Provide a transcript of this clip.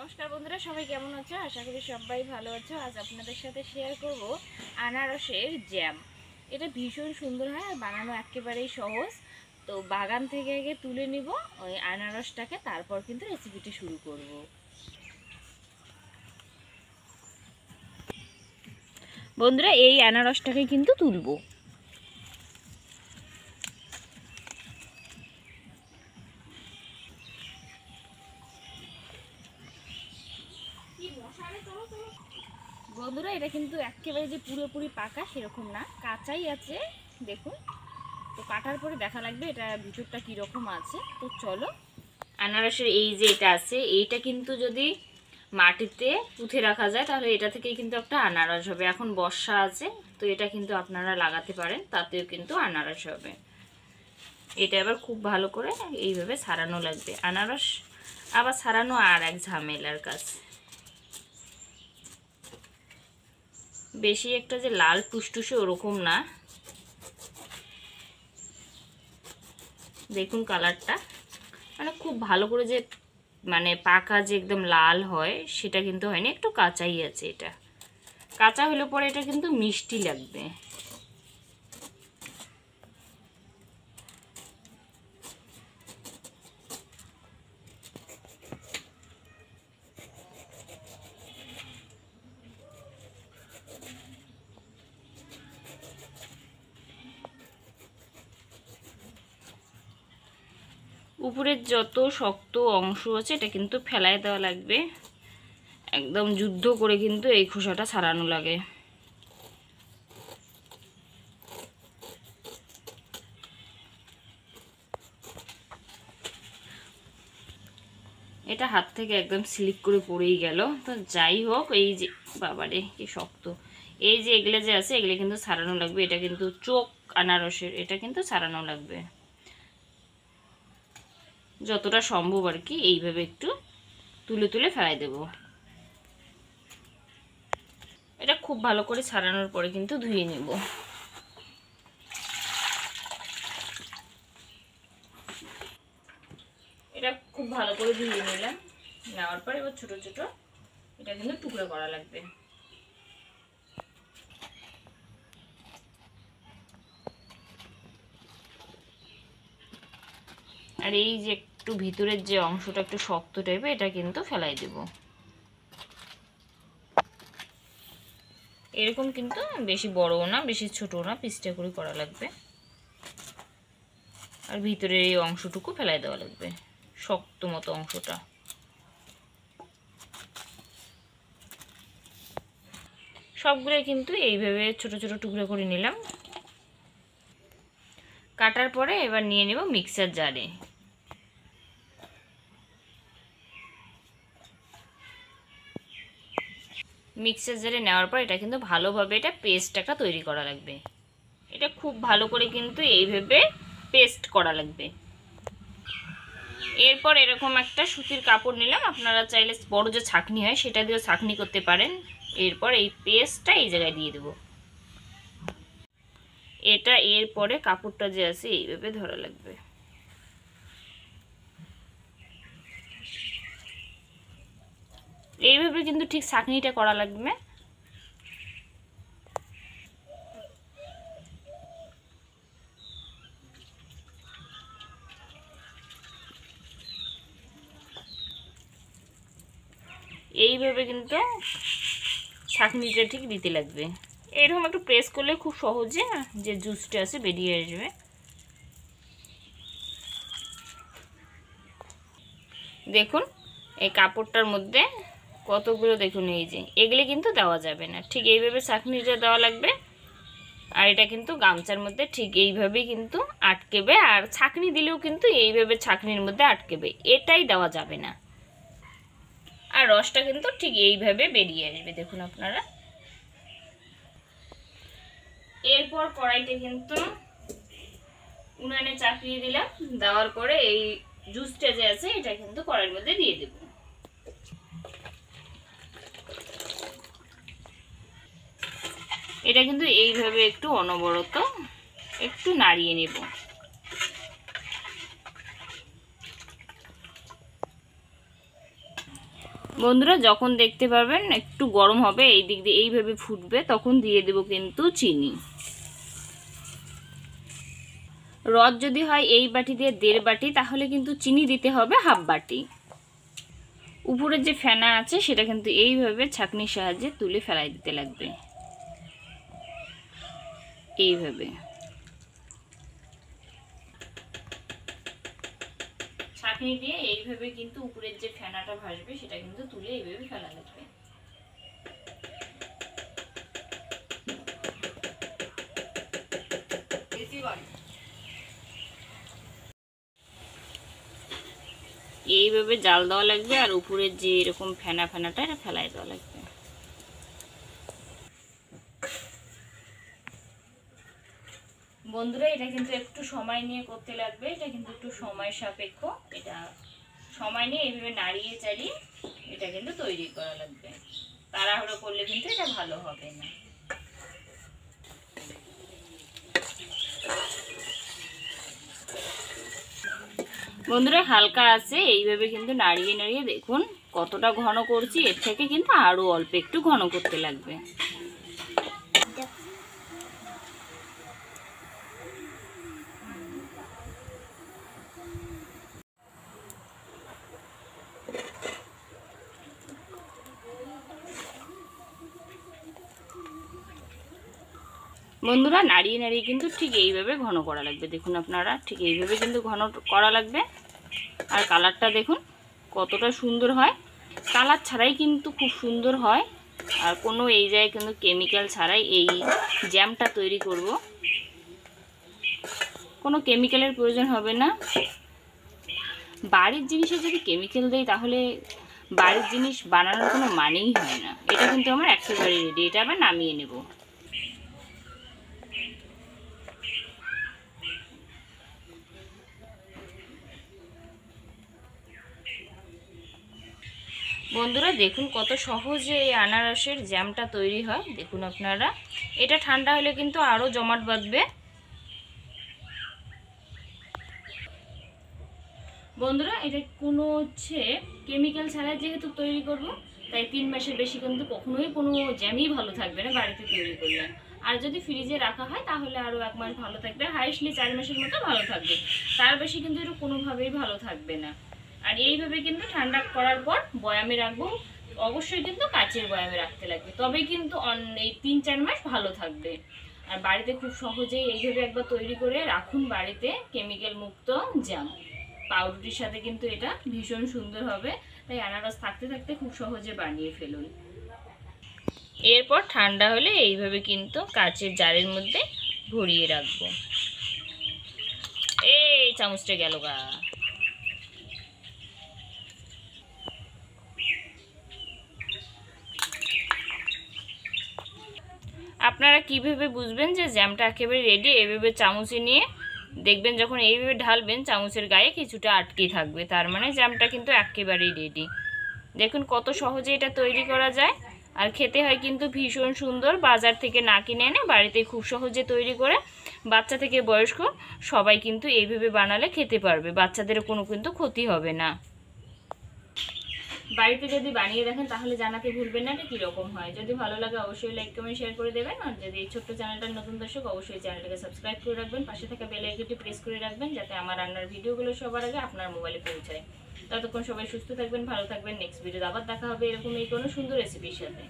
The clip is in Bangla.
নমস্কার বন্ধুরা, সবাই কেমন আছো? আশা করি সবাই ভালো আছো। আজ আপনাদের সাথে শেয়ার করব আনারসের জ্যাম। এটা ভীষণ সুন্দর হয় আর বানানো একেবারেই সহজ। তো বাগান থেকে আগে তুলে নিব ওই আনারসটাকে, তারপর কিন্তু রেসিপিটি শুরু করব। বন্ধুরা, এই আনারসটাকে কিন্তু তুলবো। বন্ধুরা, এটা কিন্তু একেবারে যে পুরোপুরি পাকা সেরকম না, কাঁচাই আছে। দেখুন, তো কাটার পরে দেখা লাগবে এটা ভিতরটা কীরকম আছে। তো চলো, আনারসের এই যে এটা আছে, এইটা কিন্তু যদি মাটিতে পুঁতে রাখা যায় তাহলে এটা থেকেই কিন্তু একটা আনারস হবে। এখন বর্ষা আছে, তো এটা কিন্তু আপনারা লাগাতে পারেন, তাতেও কিন্তু আনারস হবে। এটা এবার খুব ভালো করে এইভাবে ছাড়ানো লাগবে। আনারস আবার ছাড়ানো আর এক ঝামেলার কাজ। বেশি একটা যে লাল টুসটুসে ওরকম না, দেখুন কালারটা, মানে খুব ভালো করে যে মানে পাকা যে একদম লাল হয় সেটা কিন্তু হয়নি, একটু কাঁচাই আছে। এটা কাঁচা হলে পরে এটা কিন্তু মিষ্টি লাগবে। উপরের যত শক্ত অংশ আছে এটা কিন্তু ফেলায় দেওয়া লাগবে। একদম যুদ্ধ করে কিন্তু এই খোসাটা ছাড়ানো লাগে। এটা হাত থেকে একদম স্লিপ করে পড়েই গেল। তো যাই হোক, এই যে বাবারে কি শক্ত, এই যে এগুলো যে আছে এগুলো কিন্তু ছাড়ানো লাগবে। এটা কিন্তু চোখ আনারসের, এটা কিন্তু ছাড়ানো লাগবে যতটা সম্ভব আর কি। এইভাবে একটু তুলে তুলে ফেলাই দেব। এটা খুব ভালো করে ছাড়ানোর পরে কিন্তু ধুয়ে নেব। এটা খুব ভালো করে ধুয়ে নিলাম। নেওয়ার পর এবার ছোট ছোট এটা কিন্তু টুকরো করা লাগবে। আর এই যে একটু ভিতরের যে অংশটা একটু শক্ত টাইপের, এটা কিন্তু ফেলাই দেব। এরকম কিন্তু বেশি বড়ও না বেশি ছোটও না, পিসটা করে করা লাগবে। আর ভিতরের এই অংশটুকু ফেলাই দেওয়া লাগবে, শক্ত মতো অংশটা। সবগুলো কিন্তু এইভাবে ছোট ছোট টুকরো করে নিলাম। কাটার পরে এবার নিয়ে নেব মিক্সার জারে। মিক্সার জারে নেওয়ার পর এটা কিন্তু ভালোভাবে এটা পেস্ট একটা তৈরি করা লাগবে। এটা খুব ভালো করে কিন্তু এইভাবে পেস্ট করা লাগবে। এরপর এরকম একটা সুতির কাপড় নিলাম, আপনারা চাইলে বড় যে ছাঁকনি হয় সেটা দিয়েও ছাঁকনি করতে পারেন। এরপর এই পেস্টটা এই জায়গায় দিয়ে দেব। এটা এরপরে কাপড়টা যে আছে এইভাবে ধরা লাগবে। এইভাবে কিন্তু ঠিক ছাঁকনিটা করা লাগবে। এইভাবে কিন্তু ছাঁকনিটা ঠিক দিতে লাগবে। এরকম একটু প্রেস করলে খুব সহজে যে জুসটা আছে বেরিয়ে আসবে। দেখুন এই কাপড়টার মধ্যে কতগুলো, দেখুন এই যে এগুলি কিন্তু দেওয়া যাবে না, ঠিক এইভাবে ছাঁকনিটা দেওয়া লাগবে। আর এটা কিন্তু গামছার মধ্যে ঠিক এইভাবেই কিন্তু আটকেবে। আর ছাঁকনি দিলেও কিন্তু এইভাবে ছাঁকনির মধ্যে আটকেবে, এটাই দেওয়া যাবে না। আর রসটা কিন্তু ঠিক এইভাবে বেরিয়ে আসবে, দেখুন আপনারা। এরপর কড়াইতে কিন্তু উনানে চাপিয়ে দিলাম। দেওয়ার পরে এই জুসটা যে আছে এটা কিন্তু কড়াইয়ের মধ্যে দিয়ে দেব। এটা কিন্তু এইভাবে একটু অনবরত একটু নাড়িয়ে নেব। বন্ধুরা যখন দেখতে পারবেন একটু গরম হবে, এই দিক দিয়ে এইভাবে ফুটবে, তখন দিয়ে দেব কিন্তু চিনি। রদ যদি হয় এই বাটি দিয়ে 1.5 বাটি, তাহলে কিন্তু চিনি দিতে হবে 1/2 বাটি। উপরের যে ফেনা আছে সেটা কিন্তু এইভাবে ছাঁকনির সাহায্যে তুলে ফেলাই দিতে লাগবে, এইভাবে ছাঁকনি দিয়ে এইভাবে কিন্তু উপরের যে ফেনাটা ভাসবে সেটা কিন্তু তুলে এইভাবে ফেলা লাগবে। এইভাবে জাল দেওয়া লাগবে, আর উপরের যে এরকম ফেনাটা এটা ফেলাই দেওয়া লাগবে। বন্ধুরা এটা কিন্তু একটু সময় নিয়ে করতে লাগবে, এটা কিন্তু একটু সময় সাপেক্ষ। এটা সময় নিয়ে এইভাবে নাড়িয়ে চাড়িয়ে এটা কিন্তু তৈরি করা লাগবে, তাড়াহুড়ো করলে কিন্তু এটা ভালো হবে না। বন্ধুরা হালকা আছে এইভাবে কিন্তু নাড়িয়ে নাড়িয়ে দেখুন কতটা ঘন করছি, এর থেকে কিন্তু আরো অল্প একটু ঘন করতে লাগবে। বন্ধুরা নাড়িয়ে নাড়িয়ে কিন্তু ঠিক এইভাবে ঘন করা লাগবে, দেখুন আপনারা ঠিক এইভাবে কিন্তু ঘন করা লাগবে। আর কালারটা দেখুন কতটা সুন্দর হয়, কালার ছাড়াই কিন্তু খুব সুন্দর হয়। আর কোনো এই জায়গায় কিন্তু কেমিক্যাল ছাড়াই এই জ্যামটা তৈরি করব, কোনো কেমিক্যালের প্রয়োজন হবে না। বাড়ির জিনিসে যদি কেমিক্যাল দেয় তাহলে বাড়ির জিনিস বানানোর কোনো মানেই হয় না। এটা কিন্তু আমার একেবারে রেডি, এটা আবার নামিয়ে নেব। বন্ধুরা দেখুন কত সহজে এই আনারসের জ্যামটা তৈরি হয়, দেখুন আপনারা। এটা ঠান্ডা হলে কিন্তু আরও জমাট বাঁধবে। বন্ধুরা এটা কোনো কেমিক্যাল ছাড়া যেহেতু তৈরি করব, তাই 3 মাসের বেশি কিন্তু কখনোই কোনো জ্যামই ভালো থাকবে না বাড়িতে তৈরি করলে। আর যদি ফ্রিজে রাখা হয় তাহলে আরও 1 মাস ভালো থাকবে, হাইস্টলি 4 মাসের মতো ভালো থাকবে, তার বেশি কিন্তু এটা কোনোভাবেই ভালো থাকবে না। আর এইভাবে কিন্তু ঠান্ডা করার পর বয়ামে রাখবো, অবশ্যই কিন্তু কাচের বয়ামে রাখতে লাগবে, তবে কিন্তু এই 3-4 মাস ভালো থাকবে। আর বাড়িতে খুব সহজেই এইভাবে একবার তৈরি করে রাখুন বাড়িতে, কেমিক্যাল মুক্ত জ্যাম। পাউরুটির সাথে কিন্তু এটা ভীষণ সুন্দর হবে, তাই আনারস থাকতে থাকতে খুব সহজে বানিয়ে ফেলুন। এরপর ঠান্ডা হলে এইভাবে কিন্তু কাচের জারের মধ্যে ভরিয়ে রাখবো। এই চামচটা গেল গা। আপনারা কিভাবে বুঝবেন যে জ্যামটা একেবারে রেডি? এভাবে চামচে নিয়ে দেখবেন, যখন এইভাবে ঢালবেন চামচের গায়ে কিছুটা আটকে থাকবে, তার মানে জ্যামটা কিন্তু একেবারেই রেডি। দেখুন কত সহজে এটা তৈরি করা যায়, আর খেতে হয় কিন্তু ভীষণ সুন্দর। বাজার থেকে না কিনে এনে বাড়িতে খুব সহজে তৈরি করে বাচ্চা থেকে বয়স্ক সবাই কিন্তু এইভাবে বানালে খেতে পারবে, বাচ্চাদের কোনো কিন্তু ক্ষতি হবে না। বাড়িতে যদি বানিয়ে দেখেন তাহলে জানাতে ভুলবেন না এটা কীরকম হয়। যদি ভালো লাগে অবশ্যই লাইক কমেন্ট শেয়ার করে দেবেন, আর যদি এই ছোট্ট চ্যানেলটার নতুন দর্শক অবশ্যই চ্যানেলটাকে সাবস্ক্রাইব করে রাখবেন, পাশে থাকা বেল আইকনটি প্রেস করে রাখবেন যাতে আমার রান্নার ভিডিওগুলো সবার আগে আপনার মোবাইলে পৌঁছায়। ততক্ষণ সবাই সুস্থ থাকবেন, ভালো থাকবেন। নেক্সট ভিডিওতে আবার দেখা হবে এরকম এই কোনো সুন্দর রেসিপির সাথে।